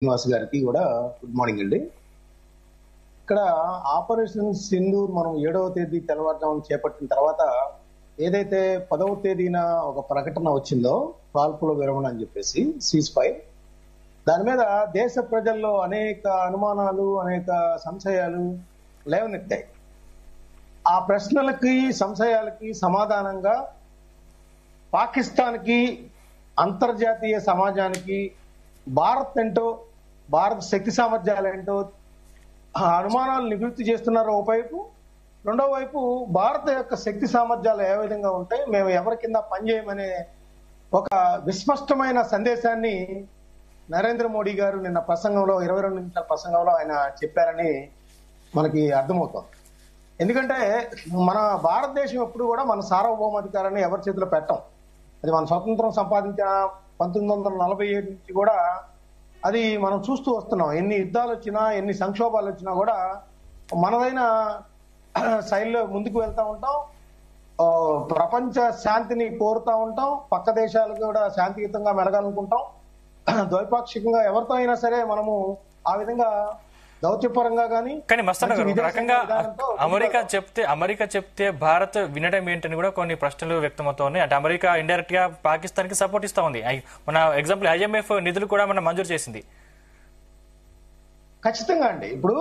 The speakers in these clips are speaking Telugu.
శ్రీనివాస్ గారికి కూడా గుడ్ మార్నింగ్ అండి. ఇక్కడ ఆపరేషన్ సింధూర్ మనం 7వ తేదీ తెల్లవారుజామున చేపట్టిన తర్వాత ఏదైతే 10వ తేదీన ఒక ప్రకటన వచ్చిందో కాల్పుల విరమణ అని చెప్పేసి సీజ్ ఫైర్, దాని మీద దేశ ప్రజల్లో అనేక అనుమానాలు, అనేక సంశయాలు లేవనెత్తాయి. ఆ ప్రశ్నలకి, సంశయాలకి సమాధానంగా పాకిస్తాన్కి, అంతర్జాతీయ సమాజానికి భారత్ ఏంటో, భారత శక్తి సామర్థ్యాలు ఏంటో అనుమానాలు నివృత్తి చేస్తున్నారు ఒకవైపు. రెండో వైపు భారత యొక్క శక్తి సామర్థ్యాలు ఏ విధంగా ఉంటాయి, మేము ఎవరి కింద పనిచేయమనే ఒక విస్పష్టమైన సందేశాన్ని నరేంద్ర మోడీ గారు నిన్న ప్రసంగంలో 22 నిమిషాల ప్రసంగంలో ఆయన చెప్పారని మనకి అర్థమవుతుంది. ఎందుకంటే మన భారతదేశం ఎప్పుడు కూడా మన సార్వభౌమాధికారాన్ని ఎవరి చేతిలో పెట్టం. అది మన స్వతంత్రం సంపాదించిన 1947 నుంచి కూడా అది మనం చూస్తూ వస్తున్నాం. ఎన్ని యుద్ధాలు వచ్చినా, ఎన్ని సంక్షోభాలు వచ్చినా కూడా మనదైన శైలిలో ముందుకు వెళ్తా ఉంటాం. ప్రపంచ శాంతిని కోరుతా ఉంటాం. పక్క దేశాలకు కూడా శాంతియుతంగా మెలగాలనుకుంటాం. ద్వైపాక్షికంగా ఎవరితో అయినా సరే మనము ఆ విధంగా దౌత్యపరంగా కానీ మస్తాన్ గారు, రకంగా అమెరికా చెప్తే భారత్ వినడం ఏంటని కూడా కొన్ని ప్రశ్నలు వ్యక్తమవుతున్నాయి. అంటే అమెరికా ఇండైరెక్ట్ గా పాకిస్తాన్ కి సపోర్ట్ ఇస్తా ఉంది. మన ఎగ్జాంపుల్ IMF నిధులు కూడా మనం మంజూరు చేసింది. ఖచ్చితంగా అండి. ఇప్పుడు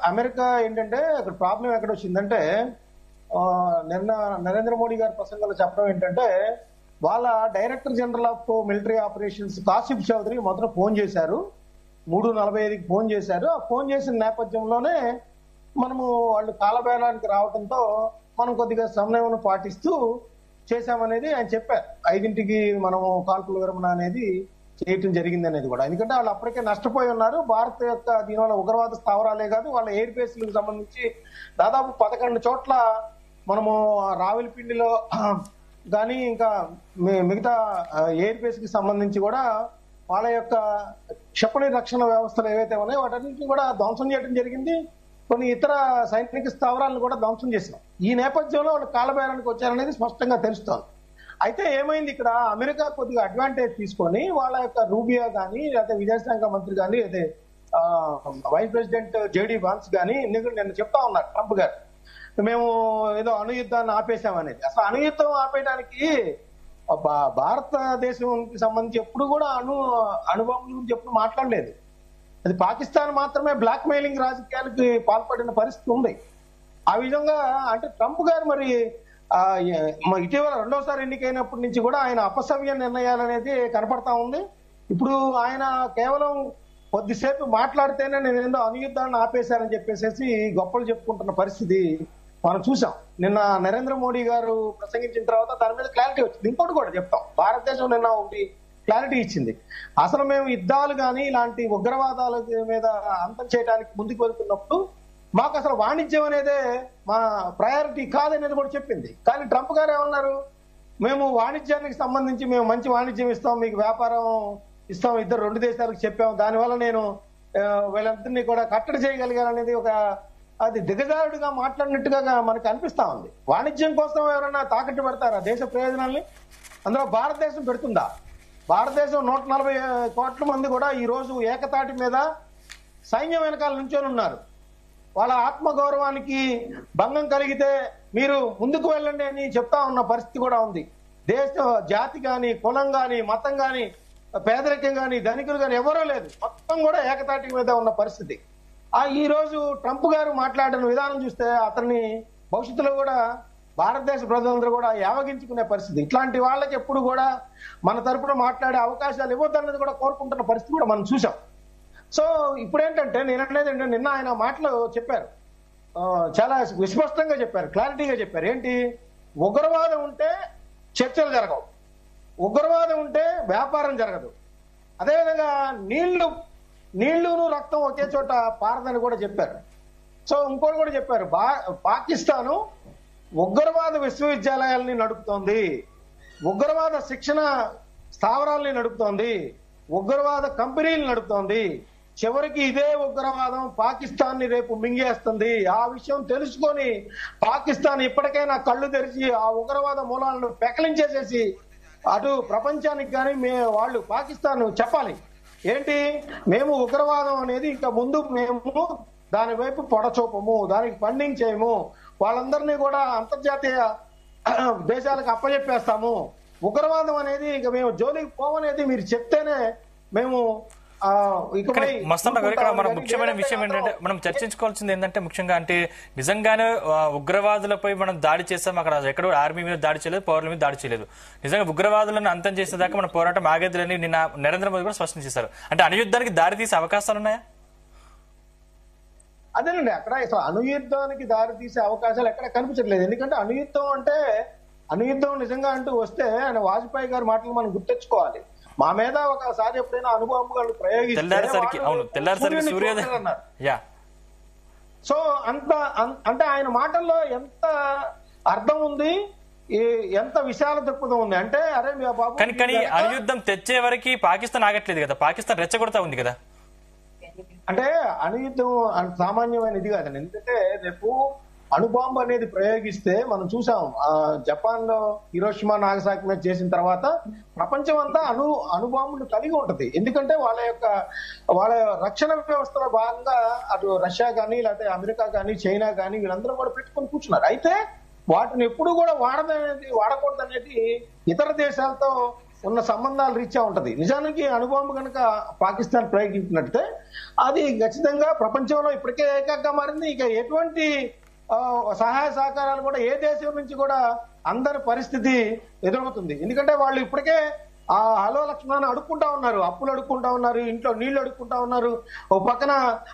అమెరికా ఏంటంటే అక్కడ ప్రాబ్లం ఎక్కడ వచ్చిందంటే, నిన్న నరేంద్ర మోడీ గారి ప్రసంగంలో చెప్పడం ఏంటంటే, వాళ్ళ director general of military operations Kashif Chaudhry మొదట ఫోన్ చేశారు. 3:45కి ఫోన్ చేశారు. ఆ ఫోన్ చేసిన నేపథ్యంలోనే మనము వాళ్ళు కాలబేలానికి రావడంతో మనం కొద్దిగా సమన్వయం పాటిస్తూ చేశామనేది ఆయన చెప్పారు. 5ంటికి మనము కాల్పుల విరమణ అనేది చేయటం జరిగింది అనేది కూడా. ఎందుకంటే వాళ్ళు అప్పటికే నష్టపోయి ఉన్నారు. భారత్ యొక్క దీనివల్ల ఉగ్రవాద స్థావరాలే కాదు, వాళ్ళ ఎయిర్ బేస్లకు సంబంధించి దాదాపు 11 చోట్ల మనము రావిలపిండిలో కానీ ఇంకా మిగతా ఎయిర్ బేస్ కి సంబంధించి కూడా వాళ్ళ యొక్క క్షిపణి రక్షణ వ్యవస్థలు ఏవైతే ఉన్నాయో వాటన్నింటినీ కూడా ధ్వంసం చేయడం జరిగింది. కొన్ని ఇతర సైనిక స్థావరాలను కూడా ధ్వంసం చేసినాం. ఈ నేపథ్యంలో వాళ్ళు కాలబేరానికి వచ్చారనేది స్పష్టంగా తెలుస్తోంది. అయితే ఏమైంది, ఇక్కడ అమెరికా కొద్దిగా అడ్వాంటేజ్ తీసుకొని వాళ్ళ యొక్క రూబియా కానీ, లేకపోతే విదేశాంగ మంత్రి కానీ, అయితే వైస్ ప్రెసిడెంట్ JD వాన్స్ కానీ నిన్న చెప్తా ఉన్నారు ట్రంప్ గారు, మేము ఏదో అణుయుద్ధాన్ని ఆపేశామనేది. అసలు అణుయుద్ధం ఆపేయడానికి భారతదేశానికి సంబంధించి ఎప్పుడు కూడా అనుభవం గురించి ఎప్పుడు మాట్లాడలేదు. అది పాకిస్తాన్ మాత్రమే బ్లాక్ మెయిలింగ్ రాజకీయాలకి పాల్పడిన పరిస్థితి ఉంది. ఆ విధంగా అంటే ట్రంప్ గారు మరి ఇటీవల 2వసారి ఎన్నికైనప్పటి నుంచి కూడా ఆయన అపసవ్య నిర్ణయాలు అనేది కనపడతా ఉంది. ఇప్పుడు ఆయన కేవలం కొద్దిసేపు మాట్లాడితేనే నేను ఏందో అణుయుద్ధాన్ని ఆపేశారని చెప్పేసి గొప్పలు చెప్పుకుంటున్న పరిస్థితి మనం చూసాం. నిన్న నరేంద్ర మోడీ గారు ప్రసంగించిన తర్వాత దాని మీద క్లారిటీ వచ్చింది. ఇంకోటి కూడా చెప్తాం, భారతదేశం నిన్న ఒకటి క్లారిటీ ఇచ్చింది. అసలు మేము యుద్ధాలు కానీ ఇలాంటి ఉగ్రవాదాల మీద అంతం చేయడానికి ముందుకు వెళ్తున్నప్పుడు మాకు అసలు వాణిజ్యం అనేదే మా ప్రయారిటీ కాదనేది కూడా చెప్పింది. కానీ ట్రంప్ గారు ఏమన్నారు, మేము వాణిజ్యానికి సంబంధించి మేము మంచి వాణిజ్యం ఇస్తాం, మీకు వ్యాపారం ఇస్తాం, ఇద్దరు 2 దేశాలకు చెప్పాము, దానివల్ల నేను వీళ్ళందరినీ కూడా కట్టడి చేయగలిగాననేది ఒక అది దిగజారుడుగా మాట్లాడినట్టుగా మనకు అనిపిస్తా ఉంది. వాణిజ్యం కోసం ఎవరైనా తాకట్టు పెడతారా దేశ ప్రయోజనాల్ని? అందులో భారతదేశం పెడుతుందా? భారతదేశం 140 కోట్ల మంది కూడా ఈ రోజు ఏకతాటి మీద సైన్యం వెనకాల నుంచొని ఉన్నారు. వాళ్ళ ఆత్మగౌరవానికి భంగం కలిగితే మీరు ముందుకు వెళ్ళండి అని చెప్తా ఉన్న పరిస్థితి కూడా ఉంది. దేశ జాతి కానీ, కులం కానీ, మతం కానీ, పేదరికం కానీ, ధనికులు కానీ ఎవరూ లేదు, మొత్తం కూడా ఏకతాటి మీద ఉన్న పరిస్థితి. ఈ రోజు ట్రంప్ గారు మాట్లాడిన విధానం చూస్తే అతన్ని భవిష్యత్తులో కూడా భారతదేశ ప్రజలందరూ కూడా యావగించుకునే పరిస్థితి. ఇట్లాంటి వాళ్ళకి ఎప్పుడు కూడా మన తరపున మాట్లాడే అవకాశాలు ఇవ్వద్దన్నది కూడా కోరుకుంటున్న పరిస్థితి కూడా మనం చూసాం. సో ఇప్పుడు ఏంటంటే నేను అనేది ఏంటంటే, నిన్న ఆయన మాటలు చెప్పారు, చాలా విస్పష్టంగా చెప్పారు, క్లారిటీగా చెప్పారు. ఏంటి, ఉగ్రవాదం ఉంటే చర్చలు జరగవు, ఉగ్రవాదం ఉంటే వ్యాపారం జరగదు, అదేవిధంగా నీళ్లును రక్తం ఒకే చోట పారదని కూడా చెప్పారు. సో ఇంకోటి కూడా చెప్పారు, పాకిస్తాను ఉగ్రవాద విశ్వవిద్యాలయాలని నడుపుతోంది, ఉగ్రవాద శిక్షణ స్థావరాలని నడుపుతోంది, ఉగ్రవాద కంపెనీలు నడుపుతోంది, చివరికి ఇదే ఉగ్రవాదం పాకిస్తాన్ ని రేపు మింగేస్తుంది. ఆ విషయం తెలుసుకొని పాకిస్తాన్ ఇప్పటికైనా కళ్ళు తెరిచి ఆ ఉగ్రవాద మూలాలను పెకలించేసేసి అటు ప్రపంచానికి కానీ వాళ్ళు పాకిస్తాన్ చెప్పాలి, ఏంటి, మేము ఉగ్రవాదం అనేది ఇంకా ముందు మేము దాని వైపు పొడచూపము, దానికి ఫండింగ్ చేయము, వాళ్ళందరినీ కూడా అంతర్జాతీయ దేశాలకు అప్పచెప్పేస్తాము, ఉగ్రవాదం అనేది ఇక మేము జోలికి పోవనేది మీరు చెప్తేనే మేము మస్తాన్ గారు ఇక్కడ మన ముఖ్యమైన విషయం ఏంటంటే మనం చర్చించుకోవాల్సింది ఏంటంటే ముఖ్యంగా అంటే నిజంగానే ఉగ్రవాదులపై మనం దాడి చేస్తాం, అక్కడ ఎక్కడో ఆర్మీ మీద దాడి చేయలేదు, పౌరుల మీద దాడి చేయలేదు, నిజంగా ఉగ్రవాదులను అంతం చేసేదాకా మన పోరాటం ఆగేదని నిన్న నరేంద్ర మోదీ కూడా స్పష్టం చేశారు. అంటే అణుయుద్ధానికి దారి తీసే అవకాశాలు ఉన్నాయా? అదేనండి, అక్కడ అసలు అణుయుద్ధానికి దారి తీసే అవకాశాలు ఎక్కడ కనిపించట్లేదు. ఎందుకంటే అణుయుద్ధం నిజంగా అంటూ వస్తే ఆయన వాజ్పేయి గారి మాటలు మనం గుర్తించుకోవాలి. మా మీద ఒకసారి ఎప్పుడైనా అణుబాంబులు ప్రయోగిస్తే సో అంటే ఆయన మాటల్లో ఎంత అర్థం ఉంది, ఎంత విశాల దృక్పథం ఉంది అంటే, అరే బాబు కానీ అణుయుద్ధం తెచ్చే వరకు పాకిస్తాన్ ఆగట్లేదు కదా, పాకిస్తాన్ రెచ్చగొడతా ఉంది కదా. అంటే అణుయుద్ధం సామాన్యమైన ఇది కాదండి. ఎందుకంటే రేపు అణుబాంబు అనేది ప్రయోగిస్తే మనం చూసాం, జపాన్ లో హిరోషిమా నాగసాకి మీద చేసిన తర్వాత ప్రపంచం అంతా అణుబాంబును కలిగి ఉంటది. ఎందుకంటే వాళ్ళ రక్షణ వ్యవస్థలో భాగంగా అటు రష్యా కానీ, లేకపోతే అమెరికా కానీ, చైనా కానీ వీళ్ళందరూ కూడా పెట్టుకొని కూర్చున్నారు. అయితే వాటిని ఎప్పుడు కూడా వాడకూడదు అనేది ఇతర దేశాలతో ఉన్న సంబంధాల రీత్యా ఉంటది. నిజానికి అణుబాంబు కనుక పాకిస్తాన్ ప్రయోగించినట్టే అది ఖచ్చితంగా ప్రపంచంలో ఇప్పటికే ఏకంగా మారింది. ఇక ఎటువంటి సహాయ సహకారాలు కూడా ఏ దేశం నుంచి కూడా అందరి పరిస్థితి ఎదురవుతుంది. ఎందుకంటే వాళ్ళు ఇప్పటికే హలో లక్ష్మణ్ అడుక్కుంటా ఉన్నారు, అప్పులు అడుక్కుంటా ఉన్నారు, ఇంట్లో నీళ్లు అడుక్కుంటా ఉన్నారు. ఓ పక్కన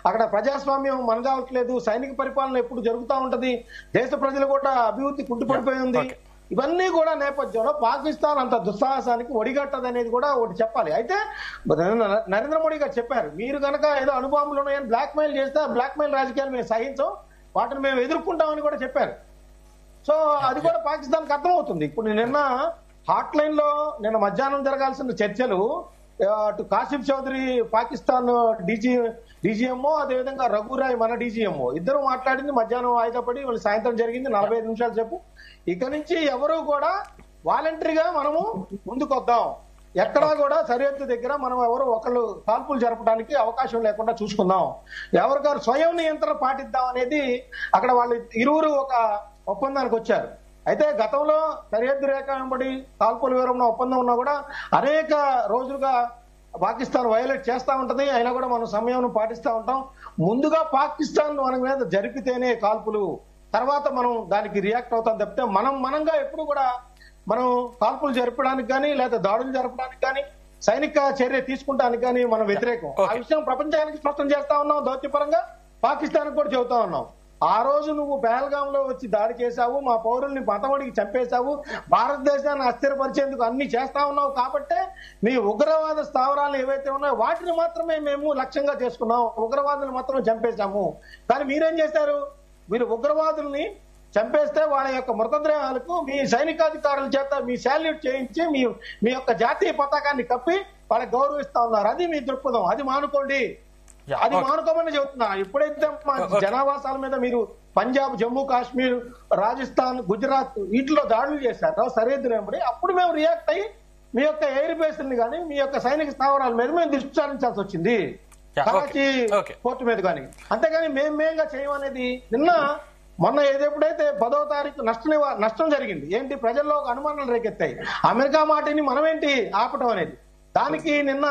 అక్కడ ప్రజాస్వామ్యం మనగావట్లేదు, సైనిక పరిపాలన ఎప్పుడు జరుగుతూ ఉంటది, దేశ ప్రజలు కూడా అభివృద్ధి కుంటుపడిపోయి ఉంది. ఇవన్నీ కూడా నేపథ్యంలో పాకిస్తాన్ అంత దుస్సాహసానికి ఒడిగట్టదనేది కూడా ఒకటి చెప్పాలి. అయితే నరేంద్ర మోడీ గారు చెప్పారు, మీరు కనుక ఏదో అణుబాంబులు ఉన్నాయని బ్లాక్ మెయిల్ చేస్తే బ్లాక్ మెయిల్ రాజకీయాలు మేము సహించం, వాటిని మేము ఎదుర్కొంటామని కూడా చెప్పారు. సో అది కూడా పాకిస్తాన్కి అర్థమవుతుంది. ఇప్పుడు నిన్న హాట్ లైన్ లో నిన్న మధ్యాహ్నం జరగాల్సిన చర్చలు అటు కాసిఫ్ చౌదరి పాకిస్తాన్ డీజీఎంఓ, అదేవిధంగా రఘురాయ్ మన డీజీఎంఓ ఇద్దరు మాట్లాడింది మధ్యాహ్నం వాయిదా పడి వాళ్ళు సాయంత్రం జరిగింది 45 నిమిషాలు చెప్పు. ఇక నుంచి ఎవరు కూడా వాలంటరీగా మనము ముందుకొద్దాం, ఎక్కడా కూడా సరిహద్దు దగ్గర మనం ఎవరు ఒకళ్ళు కాల్పులు జరపడానికి అవకాశం లేకుండా చూసుకుందాం, ఎవరికారు స్వయం నియంత్రణ పాటిద్దాం అనేది అక్కడ వాళ్ళు ఇరువురు ఒక ఒప్పందానికి వచ్చారు. అయితే గతంలో సరిహద్దు రేఖ వెంబడి కాల్పుల విరమణ ఒప్పందం ఉన్నా కూడా అనేక రోజులుగా పాకిస్తాన్ వైలేట్ చేస్తా ఉంటది, అయినా కూడా మనం సమయం పాటిస్తా ఉంటాం. ముందుగా పాకిస్తాన్ మన మీద జరిపితేనే కాల్పులు, తర్వాత మనం దానికి రియాక్ట్ అవుతాం తప్పితే మనంగా ఎప్పుడు కూడా మనం కాల్పులు జరపడానికి కానీ లేదా దాడులు జరపడానికి కానీ సైనిక చర్య తీసుకుంటానికి కానీ మనం వ్యతిరేకం. ఆ విషయం ప్రపంచానికి స్పష్టం చేస్తా ఉన్నాం, దౌత్యపరంగా పాకిస్తాన్ కూడా చెబుతా ఉన్నాం. ఆ రోజు నువ్వు పహల్గామ్ లో వచ్చి దాడి చేశావు, మా పౌరుల్ని మతమడికి చంపేశావు, భారతదేశాన్ని అస్థిరపరిచేందుకు అన్ని చేస్తా ఉన్నావు, కాబట్టే మీ ఉగ్రవాద స్థావరాలు ఏవైతే ఉన్నాయో వాటిని మాత్రమే మేము లక్ష్యంగా చేసుకున్నాం, ఉగ్రవాదులు మాత్రం చంపేశాము. కానీ మీరేం చేశారు, మీరు ఉగ్రవాదుల్ని చంపేస్తే వాళ్ళ యొక్క మృతదేహాలకు మీ సైనికాధికారుల చేత మీ శాల్యూట్ చేయించి మీ యొక్క జాతీయ పతాకాన్ని కప్పి వాళ్ళకి గౌరవిస్తా ఉన్నారు. అది మీ దృక్పథం, అది మానుకోండి, అది మానుకోమని చెబుతున్నా. ఎప్పుడైతే మా జనావాసాల మీద మీరు పంజాబ్, జమ్మూ కాశ్మీర్, రాజస్థాన్, గుజరాత్ వీటిలో దాడులు చేశారో సరిహద్దు వెంబడి, అప్పుడు మేము రియాక్ట్ అయ్యి మీ యొక్క ఎయిర్ బేస్ని కానీ మీ యొక్క సైనిక స్థావరాల మీద మేము దృష్టి సారించాల్సి వచ్చింది, కరాచీ పోర్టు మీద కానీ. అంతేగాని మేమేంగా చేయమనేది మొన్న ఎప్పుడైతే 10వ తారీఖు నష్టం జరిగింది, ఏంటి ప్రజల్లో ఒక అనుమానాలు రేకెత్తాయి, అమెరికా మాటిని మనమేంటి ఆపటం అనేది. దానికి నిన్న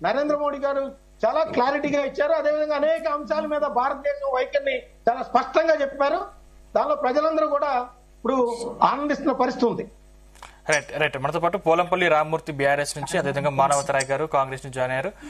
నరేంద్ర మోడీ గారు చాలా క్లారిటీగా ఇచ్చారు. అదేవిధంగా అనేక అంశాల మీద భారతదేశం వైఖరిని చాలా స్పష్టంగా చెప్పారు. దానిలో ప్రజలందరూ కూడా ఇప్పుడు ఆనందిస్తున్న పరిస్థితి ఉంది. రైట్. మనతో పాటు పోలంపల్లి రామ్మూర్తి బీఆర్ఎస్ నుంచి, అదేవిధంగా మానవతరాయ్ గారు కాంగ్రెస్ నుంచి జాయిన్ అయ్యారు.